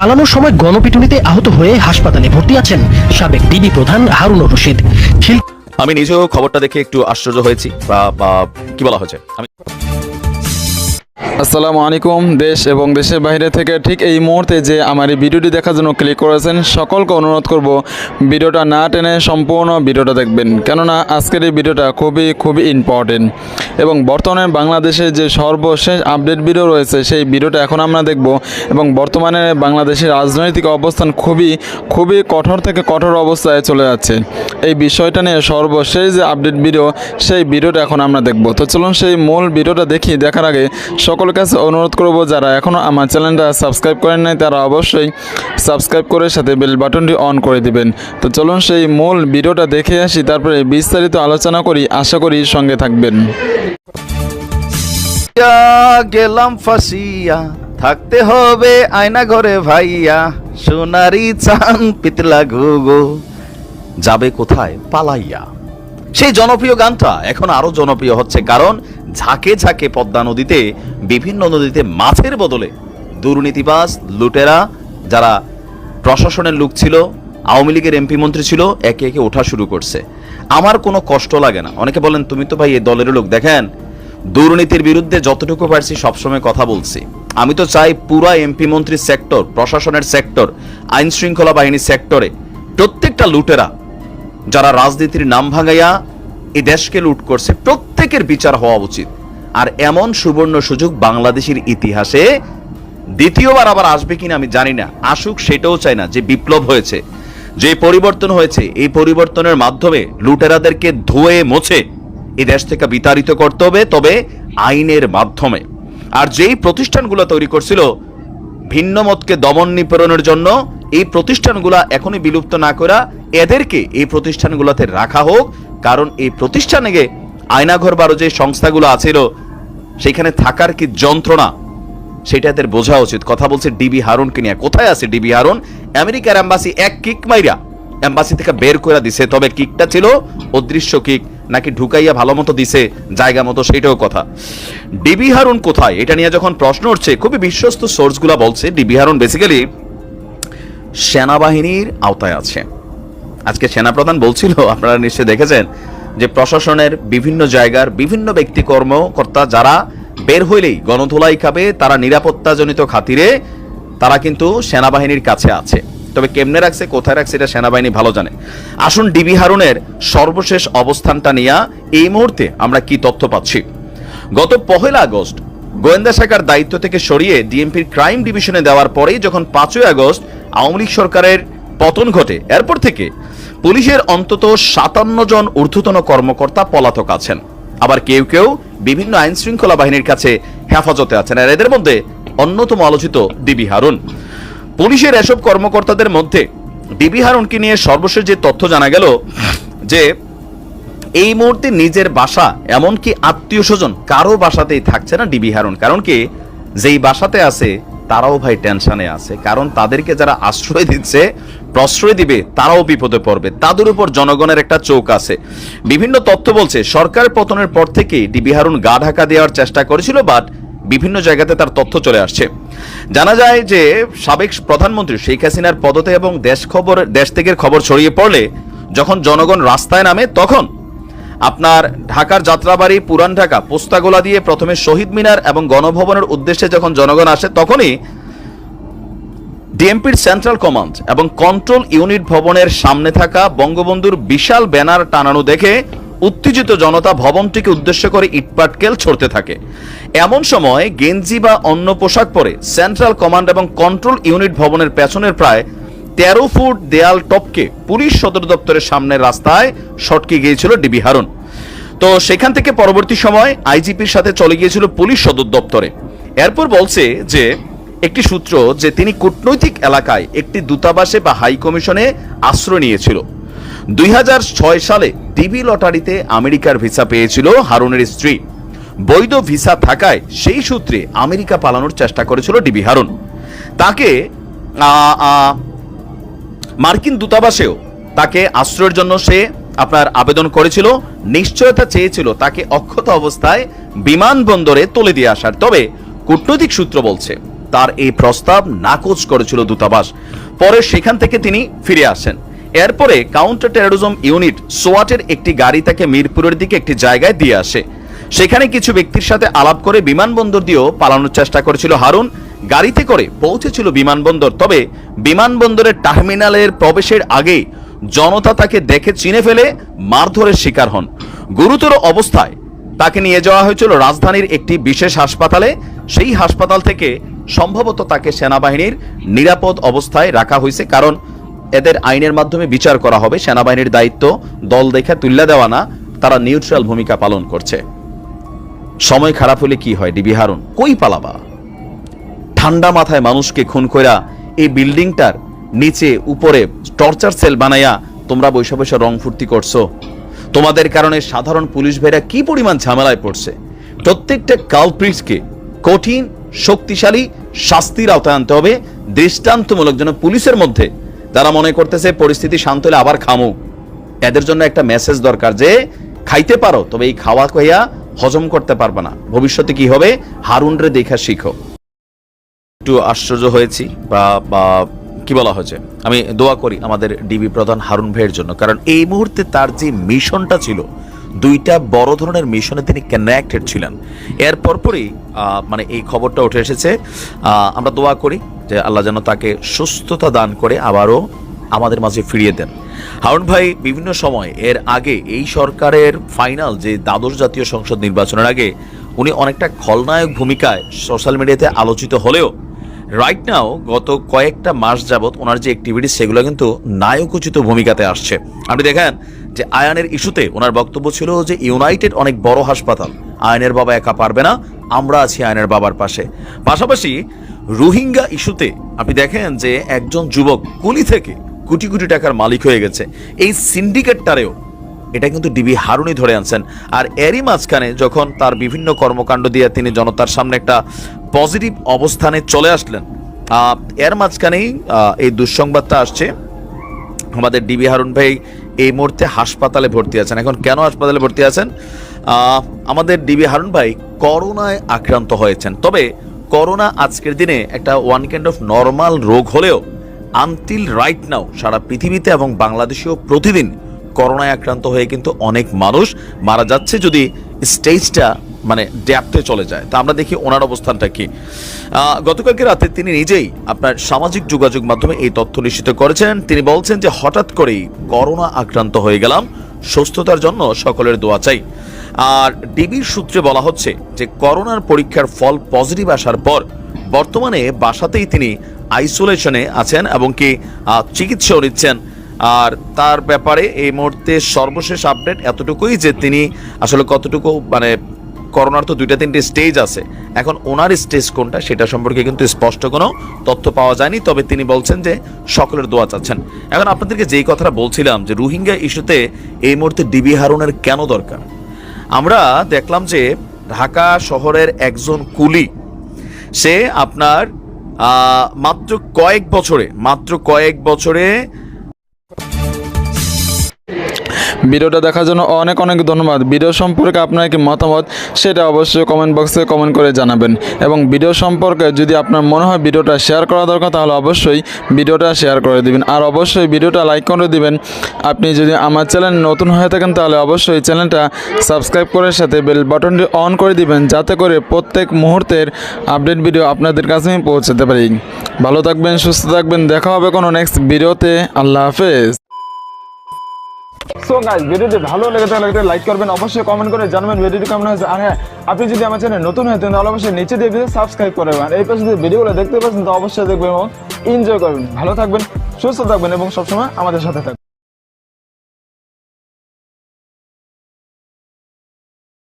পালানোর সময় গণপিটুনিতে আহত হয়ে হাসপাতালে ভর্তি আছেন সাবেক ডিবি প্রধান হারুনুর রশিদ। আমি নিজেও খবরটা দেখে একটু আশ্চর্য হয়েছি বা কি বলা হয়েছে। আসসালামু আলাইকুম। দেশ এবং দেশের বাইরে থেকে ঠিক এই মুহূর্তে যে আমার এই ভিডিওটি দেখার জন্য ক্লিক করেছেন সকলকে অনুরোধ করব ভিডিওটা না টেনে সম্পূর্ণ ভিডিওটা দেখবেন, কেননা আজকের এই ভিডিওটা খুবই ইম্পর্টেন্ট এবং বর্তমানে বাংলাদেশের যে সর্বশেষ আপডেট ভিডিও রয়েছে সেই ভিডিওটা এখন আমরা দেখব। এবং বর্তমানে বাংলাদেশের রাজনৈতিক অবস্থান খুবই কঠোর থেকে কঠোর অবস্থায় চলে যাচ্ছে। এই বিষয়টা নিয়ে সর্বশেষ যে আপডেট ভিডিও সেই ভিডিওটা এখন আমরা দেখব। তো চলুন সেই মূল ভিডিওটা দেখার আগে সকলের কাছে অনুরোধ করব যারা এখনও আমার চ্যানেলটা সাবস্ক্রাইব করেন নাই তারা অবশ্যই সাবস্ক্রাইব করে সাথে বেল বাটনটি অন করে দিবেন। তো চলুন সেই মূল ভিডিওটা দেখে আসি, তারপরে বিস্তারিত আলোচনা করি। আশা করি সঙ্গে থাকবেন। গেলাম ফাঁসিয়া, থাকতে হবে আয়না ঘরে ভাইয়া, সোনারি চান পিতলা ঘুঘু যাবে কোথায় পালাইয়া। সেই জনপ্রিয় গানটা এখন আরো জনপ্রিয় হচ্ছে, কারণ ঝাঁকে ঝাঁকে পদ্মা নদীতে বিভিন্ন নদীতে মাছের বদলে দুর্নীতিবাজ লুটেরা যারা প্রশাসনের লোক ছিল, আওয়ামী লীগের এমপি মন্ত্রী ছিল, একে একে ওঠা শুরু করছে। আমার কোনো কষ্ট লাগে না। অনেকে বলেন তুমি তো ভাই এই দলের লোক, দেখেন দুর্নীতির বিরুদ্ধে যতটুকু পারছি সবসময় কথা বলছি। আমি তো চাই পুরা এমপি মন্ত্রীর সেক্টর, প্রশাসনের সেক্টর, আইন শৃঙ্খলা বাহিনীর সেক্টরে প্রত্যেকটা লুটেরা যারা রাজনীতির নাম ভাঙাইয়া এই দেশকে লুট করছে প্রত্যেকের বিচার হওয়া উচিত। আর এমন সুবর্ণ সুযোগ বাংলাদেশের ইতিহাসে দ্বিতীয়বার আবার আসবে কিনা আমি জানি না, আসুক সেটাও চাই না। যে বিপ্লব হয়েছে, যে পরিবর্তন হয়েছে, এই পরিবর্তনের মাধ্যমে লুটেরাদেরকে ধুয়ে মুছে এই দেশ থেকে বিতাড়িত করতে হবে, তবে আইনের মাধ্যমে। আর যেই প্রতিষ্ঠানগুলো তৈরি করছিল ভিন্ন মতকে দমন নিপীড়নের জন্য, এই প্রতিষ্ঠানগুলা এখনই বিলুপ্ত না করা এদেরকে এই প্রতিষ্ঠানগুলোতে রাখা হোক। কারণ এই প্রতিষ্ঠানে আয়নাঘর বারো যে সংস্থাগুলো আছিল সেখানে থাকার কি যন্ত্রণা সেটা এদের বোঝা উচিত। কথা বলছে ডিবি হারুনকে নিয়ে। কোথায় আছে ডিবি হারুন? আমেরিকার এম্বাসি এক কিক মাইরা এম্বাসি থেকে বের করে দিছে, তবে কিকটা ছিল অদৃশ্য কিক, নাকি ঢুকাইয়া ভালো মতো দিছে জায়গা মতো সেটাও কথা। ডিবি হারুন কোথায় এটা নিয়ে যখন প্রশ্ন উঠছে, খুবই বিশ্বস্ত সোর্সগুলো বলছে ডিবি হারুন বেসিক্যালি সেনাবাহিনীর আওতায় আছে। আজকে সেনাপ্রধান বলছিল, আপনারা নিশ্চয়ই দেখেছেন, যে প্রশাসনের বিভিন্ন জায়গার বিভিন্ন ব্যক্তি কর্মকর্তা যারা বের হইলেই গণধোলাই খাবে, তারা নিরাপত্তাজনিত খাতিরে তারা কিন্তু সেনাবাহিনীর কাছে আছে। তবে কেমনে রাখছে, কোথায় রাখছে এটা সেনাবাহিনী ভালো জানে। আসুন ডিবি হারুনের সর্বশেষ অবস্থানটা নিয়ে এই মুহূর্তে আমরা কি তথ্য পাচ্ছি। গত 1 আগস্ট গোয়েন্দা শাখার দায়িত্ব থেকে সরিয়ে ডিএমপির ক্রাইম ডিভিশনে দেওয়ার পরেই যখন 5 আগস্ট আওয়ামী লীগ সরকারের পতন ঘটে, এরপর থেকে পুলিশের অন্তত 57 জন ঊর্ধ্বতন কর্মকর্তা পলাতক আছেন। আবার কেউ কেউ বিভিন্ন আইন শৃঙ্খলা বাহিনীর কাছে হেফাজতে আছেন। আর এদের মধ্যে অন্যতম আলোচিত ডিবি হারুন। পুলিশের এসব কর্মকর্তাদের মধ্যে ডিবি হারুনকে নিয়ে সর্বশেষ যে তথ্য জানা গেল, যে এই মুহূর্তে নিজের বাসা এমনকি আত্মীয় স্বজন কারো বাসাতেই থাকছে না ডিবি হারুন। কারণ কি, যেই বাসাতে আছে তারাও ভাই টেনশনে আছে, কারণ তাদেরকে যারা আশ্রয় দিচ্ছে, প্রশ্রয় দিবে, তারাও বিপদে পড়বে। তাদের উপর জনগণের একটা চোখ আছে। বিভিন্ন তথ্য বলছে সরকার পতনের পর থেকে ডিবি হারুন গা ঢাকা দেওয়ার চেষ্টা করেছিল, বাট বিভিন্ন জায়গাতে তার তথ্য চলে আসছে। জানা যায় যে সাবেক প্রধানমন্ত্রী শেখ হাসিনার পদত্যাগ এবং দেশ থেকে খবর ছড়িয়ে পড়লে যখন জনগণ রাস্তায় নামে, তখন আপনার ঢাকার যাত্রাবাড়ি, পুরান ঢাকা, পোস্তাগোলা দিয়ে প্রথমে শহীদ মিনার এবং গণভবনের উদ্দেশ্যে যখন জনগণ আসে, তখনই ডিএমপির সেন্ট্রাল কমান্ড এবং কন্ট্রোল ইউনিট ভবনের সামনে থাকা বঙ্গবন্ধুর বিশাল ব্যানার টানানো দেখে উত্তেজিত জনতা ভবনটিকে উদ্দেশ্য করে ইটপাটকেল ছড়তে থাকে। এমন সময় গেঞ্জি বা অন্য পোশাক পরে সেন্ট্রাল কমান্ড এবং কন্ট্রোল ইউনিট ভবনের পেছনের প্রায় 13 ফুট দেয়াল টপকে পুলিশ সদর দপ্তরের সামনের রাস্তায় সটকে গিয়েছিল ডিবি হারুন। তো সেখান থেকে পরবর্তী সময় আইজিপির সাথে চলে গিয়েছিল পুলিশ সদর দপ্তরে। এরপর বলছে যে একটি সূত্র যে তিনি কূটনৈতিক এলাকায় একটি দূতাবাসে বা হাই কমিশনে আশ্রয় নিয়েছিল। 2006 সালে ডিবি লটারিতে আমেরিকার ভিসা পেয়েছিল হারুনের স্ত্রী। বৈধ ভিসা থাকায় সেই সূত্রে আমেরিকা পালানোর চেষ্টা করেছিল ডিবি হারুন। তাকে মার্কিন দূতাবাসেও তাকে আশ্রয়ের জন্য সে আপনার আবেদন করেছিল, নিশ্চয়তা চেয়েছিল তাকে অক্ষত অবস্থায় বিমানবন্দরে তুলে দিয়ে আসার। তবে কূটনৈতিক সূত্র বলছে তার এই প্রস্তাব নাকচ করেছিল দূতাবাস। পরে সেখান থেকে তিনি ফিরে আসেন। এরপরে কাউন্টার টেরোরিজম ইউনিট সোয়াটের একটি গাড়ি তাকে মিরপুরের দিকে একটি জায়গায় দিয়ে আসে। সেখানে কিছু ব্যক্তির সাথে আলাপ করে বিমানবন্দর দিয়েও পালানোর চেষ্টা করেছিল হারুন। গাড়িতে করে পৌঁছেছিল বিমানবন্দর, তবে বিমানবন্দরের টার্মিনালের প্রবেশের আগে জনতা তাকে দেখে চিনে ফেলে মারধরের শিকার হন। গুরুতর অবস্থায় তাকে নিয়ে যাওয়া হয়েছিল রাজধানীর একটি বিশেষ হাসপাতালে। সেই হাসপাতাল থেকে সম্ভবত তাকে সেনাবাহিনীর নিরাপদ অবস্থায় রাখা হয়েছে, কারণ এদের আইনের মাধ্যমে বিচার করা হবে। সেনাবাহিনীর দায়িত্ব দল দেখে তুল্লা দেওয়া না, তারা নিউট্রাল ভূমিকা পালন করছে। সময় খারাপ হলে কি হয় ডিবি হারুন, কই পালাবা? ঠান্ডা মাথায় মানুষকে খুন কইরা এই বিল্ডিংটার নিচে উপরে টর্চার সেল বানাইয়া তোমরা বৈশা বৈশা রং ফুর্তি করছো। তোমাদের কারণে সাধারণ পুলিশ ভাইরা কি পরিমাণ ঝামেলায় পড়ছে। প্রত্যেকটা কালপ্রিটসকে কঠিন শক্তিশালী শাস্তির আওতায় আনতে হবে, দৃষ্টান্তমূলক। যেন পুলিশের মধ্যে যারা মনে করতেছে পরিস্থিতি শান্ত হলে আবার খামু, এদের জন্য একটা মেসেজ দরকার যে খাইতে পারো, তবে এই খাওয়া কইয়া হজম করতে পারবে না। ভবিষ্যতে কি হবে হারুন রে দেখা শিখো। একটু আশ্চর্য হয়েছি বা কি বলা হয়েছে, আমি দোয়া করি আমাদের ডিবি প্রধান হারুন ভাইয়ের জন্য, কারণ এই মুহূর্তে তার যে মিশনটা ছিল, দুইটা বড় ধরনের মিশনে তিনি কানেক্টেড ছিলেন। এর পরপরই মানে এই খবরটা উঠে এসেছে। আমরা দোয়া করি যে আল্লাহ যেন তাকে সুস্থতা দান করে আবারও আমাদের মাঝে ফিরিয়ে দেন। হারুন ভাই বিভিন্ন সময় এর আগে এই সরকারের ফাইনাল যে দ্বাদশ জাতীয় সংসদ নির্বাচনের আগে উনি অনেকটা খলনায়ক ভূমিকায় সোশ্যাল মিডিয়াতে আলোচিত হলেও রাইট নাও গত কয়েকটা মাস যাবত ওনার যে অ্যাক্টিভিটিস সেগুলো কিন্তু নায়কোচিত ভূমিকাতে আসছে। আপনি দেখেন যে আয়ানের ইস্যুতে ওনার বক্তব্য ছিল যে ইউনাইটেড অনেক বড় হাসপাতাল, আয়নের বাবা একা পারবে না, আমরা আছি আয়নের বাবার পাশে। পাশাপাশি রোহিঙ্গা ইস্যুতে আপনি দেখেন যে একজন যুবক কুলি থেকে কোটি কোটি টাকার মালিক হয়ে গেছে। এই সিন্ডিকেটটারেও এটা কিন্তু ডিবি হারুনই ধরে আনছেন। আর এরই মাঝখানে যখন তার বিভিন্ন কর্মকাণ্ড দিয়ে তিনি জনতার সামনে একটা পজিটিভ অবস্থানে চলে আসলেন, এর মাঝখানেই এই দুঃসংবাদটা আসছে আমাদের ডিবি হারুন ভাই এই মুহূর্তে হাসপাতালে ভর্তি আছেন। এখন কেন হাসপাতালে ভর্তি আছেন? আমাদের ডিবি হারুন ভাই করোনায় আক্রান্ত হয়েছেন। তবে করোনা আজকের দিনে একটা ওয়ান কাইন্ড অফ নর্মাল রোগ হলেও আনটিল রাইট নাও সারা পৃথিবীতে এবং বাংলাদেশেও প্রতিদিন করোনায় আক্রান্ত হয়ে কিন্তু অনেক মানুষ মারা যাচ্ছে যদি স্টেজটা মানে ডেপথে চলে যায়। তা আমরা দেখি ওনার অবস্থানটা কি। গতকালকে রাতে তিনি নিজেই আপনার সামাজিক যোগাযোগ মাধ্যমে এই তথ্য নিশ্চিত করেছেন। তিনি বলছেন যে হঠাৎ করেই করোনা আক্রান্ত হয়ে গেলাম, সুস্থতার জন্য সকলের দোয়া চাই। আর ডিবির সূত্রে বলা হচ্ছে যে করোনার পরীক্ষার ফল পজিটিভ আসার পর বর্তমানে বাসাতেই তিনি আইসোলেশনে আছেন এবং কি চিকিৎসাও নিচ্ছেন। আর তার ব্যাপারে এই মুহূর্তে সর্বশেষ আপডেট এতটুকুই যে তিনি আসলে কতটুকু মানে করোনার তো 2-3টি স্টেজ আছে, এখন ওনার স্টেজ কোনটা সেটা সম্পর্কে কিন্তু স্পষ্ট কোনো তথ্য পাওয়া যায়নি। তবে তিনি বলছেন যে সকলের দোয়া চাচ্ছেন। এখন আপনাদেরকে যেই কথাটা বলছিলাম যে রোহিঙ্গা ইস্যুতে এই মুহূর্তে ডিবি হারুনের কেন দরকার, আমরা দেখলাম যে ঢাকা শহরের একজন কুলি, সে আপনার মাত্র কয়েক বছরে ভিডিওটা দেখার জন্য অনেক অনেক ধন্যবাদ। ভিডিও সম্পর্কে আপনার কি মতামত সেটা অবশ্যই কমেন্ট বক্সে কমেন্ট করে জানাবেন। এবং ভিডিও সম্পর্কে যদি আপনার মনে হয় ভিডিওটা শেয়ার করা দরকার তাহলে অবশ্যই ভিডিওটা শেয়ার করে দিবেন। আর অবশ্যই ভিডিওটা লাইক করে দিবেন। আপনি যদি আমার চ্যানেল নতুন হয়ে থাকেন তাহলে অবশ্যই চ্যানেলটা সাবস্ক্রাইব করে সাথে বেল বাটনটি অন করে দিবেন, যাতে করে প্রত্যেক মুহূর্তের আপডেট ভিডিও আপনাদের কাছে আমি পৌঁছাতে পারি। ভালো থাকবেন, সুস্থ থাকবেন, দেখা হবে কোনো নেক্সট ভিডিওতে। আল্লাহ হাফেজ। সো গাইস, ভিডিওটি ভালো লেগে থাকলে লাইক করবেন, অবশ্যই কমেন্ট করে জানাবেন ভিডিওটি কেমন হয়েছে। আর হ্যাঁ, আপনি যদি আমার চ্যানেল নতুন হয়ে থাকেন তাহলে অবশ্যই নিচে দিয়ে সাবস্ক্রাইব করবেন। আর এই পাশে যে ভিডিওগুলো দেখতে পাচ্ছেন তো অবশ্যই দেখবেন এবং এনজয় করবেন। ভালো থাকবেন, সুস্থ থাকবেন এবং সবসময় আমাদের সাথে থাকবেন।